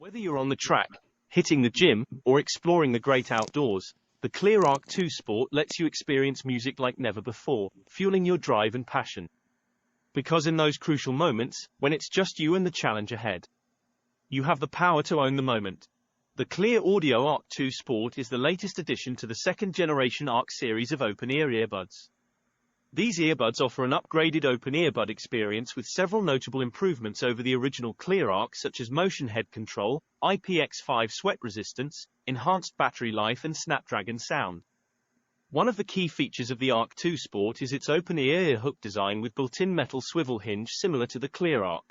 Whether you're on the track, hitting the gym, or exploring the great outdoors, the Cleer Arc 2 Sport lets you experience music like never before, fueling your drive and passion. Because in those crucial moments, when it's just you and the challenge ahead, you have the power to own the moment. The Cleer Audio Arc 2 Sport is the latest addition to the second-generation Arc series of open-ear earbuds. These earbuds offer an upgraded open earbud experience with several notable improvements over the original Cleer Arc, such as motion head control, IPX5 sweat resistance, enhanced battery life and Snapdragon sound. One of the key features of the Arc 2 Sport is its open-ear ear hook design with built-in metal swivel hinge similar to the Cleer Arc.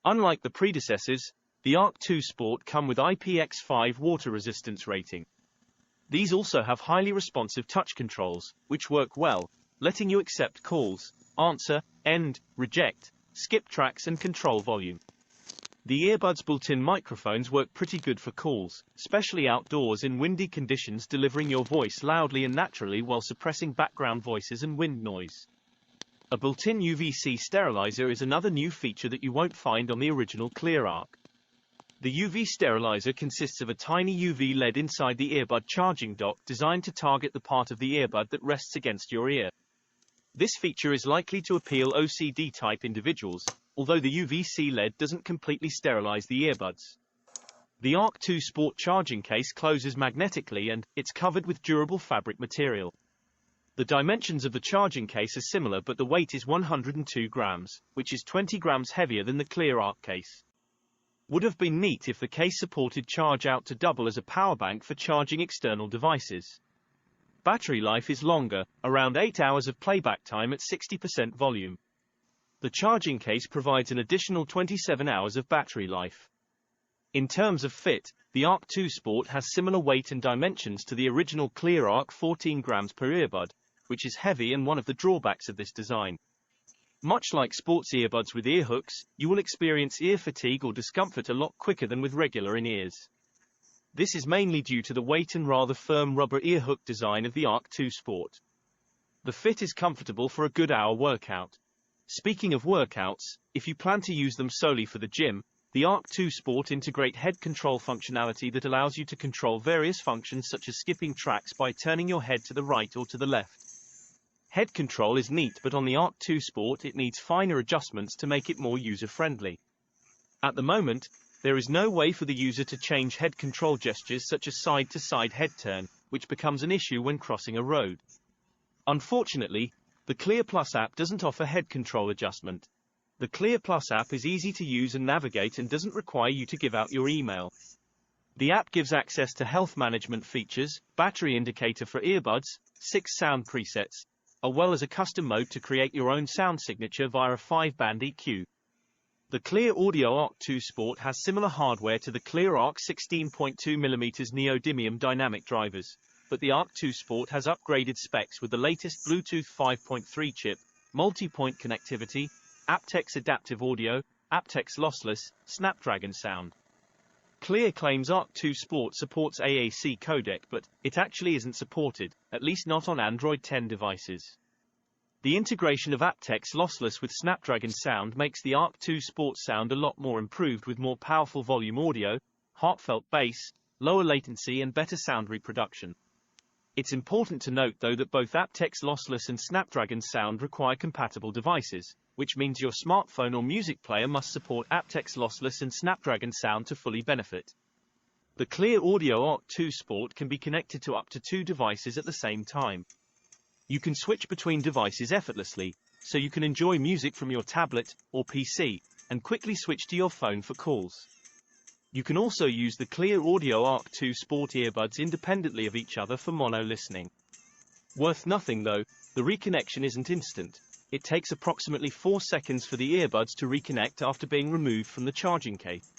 Unlike the predecessors, the Arc 2 Sport come with IPX5 water resistance rating. These also have highly responsive touch controls, which work well, letting you accept calls, answer, end, reject, skip tracks and control volume. The earbuds' built-in microphones work pretty good for calls, especially outdoors in windy conditions, delivering your voice loudly and naturally while suppressing background voices and wind noise. A built-in UVC sterilizer is another new feature that you won't find on the original Cleer Arc. The UV sterilizer consists of a tiny UV LED inside the earbud charging dock designed to target the part of the earbud that rests against your ear. This feature is likely to appeal OCD-type individuals, although the UVC LED doesn't completely sterilize the earbuds. The Arc 2 Sport charging case closes magnetically and it's covered with durable fabric material. The dimensions of the charging case are similar, but the weight is 102 grams, which is 20 grams heavier than the Cleer Arc case. Would have been neat if the case supported charge out to double as a power bank for charging external devices. Battery life is longer, around 8 hours of playback time at 60% volume. The charging case provides an additional 27 hours of battery life. In terms of fit, the Arc 2 Sport has similar weight and dimensions to the original Cleer Arc, 14 grams per earbud, which is heavy and one of the drawbacks of this design. Much like sports earbuds with ear hooks, you will experience ear fatigue or discomfort a lot quicker than with regular in-ears. This is mainly due to the weight and rather firm rubber ear hook design of the Arc 2 Sport. The fit is comfortable for a good hour workout. Speaking of workouts, if you plan to use them solely for the gym, the Arc 2 Sport integrates head control functionality that allows you to control various functions such as skipping tracks by turning your head to the right or to the left. Head control is neat, but on the Arc 2 Sport it needs finer adjustments to make it more user-friendly. At the moment, there is no way for the user to change head control gestures such as side-to-side head turn, which becomes an issue when crossing a road. Unfortunately, the Cleer Plus app doesn't offer head control adjustment. The Cleer Plus app is easy to use and navigate and doesn't require you to give out your email. The app gives access to health management features, battery indicator for earbuds, 6 sound presets, as well as a custom mode to create your own sound signature via a 5-band EQ. The Cleer Audio Arc 2 Sport has similar hardware to the Cleer Arc 16.2mm neodymium dynamic drivers, but the Arc 2 Sport has upgraded specs with the latest Bluetooth 5.3 chip, multi-point connectivity, aptX adaptive audio, aptX lossless, Snapdragon sound. Cleer claims Arc 2 Sport supports AAC codec, but it actually isn't supported, at least not on Android 10 devices. The integration of aptX lossless with Snapdragon sound makes the Arc 2 Sport sound a lot more improved with more powerful volume audio, heartfelt bass, lower latency and better sound reproduction. It's important to note though that both aptX lossless and Snapdragon sound require compatible devices, which means your smartphone or music player must support aptX lossless and Snapdragon sound to fully benefit. The Cleer Audio Arc 2 Sport can be connected to up to 2 devices at the same time. You can switch between devices effortlessly, so you can enjoy music from your tablet or PC, and quickly switch to your phone for calls. You can also use the Cleer Audio Arc 2 Sport earbuds independently of each other for mono listening. Worth nothing though, the reconnection isn't instant. It takes approximately 4 seconds for the earbuds to reconnect after being removed from the charging case.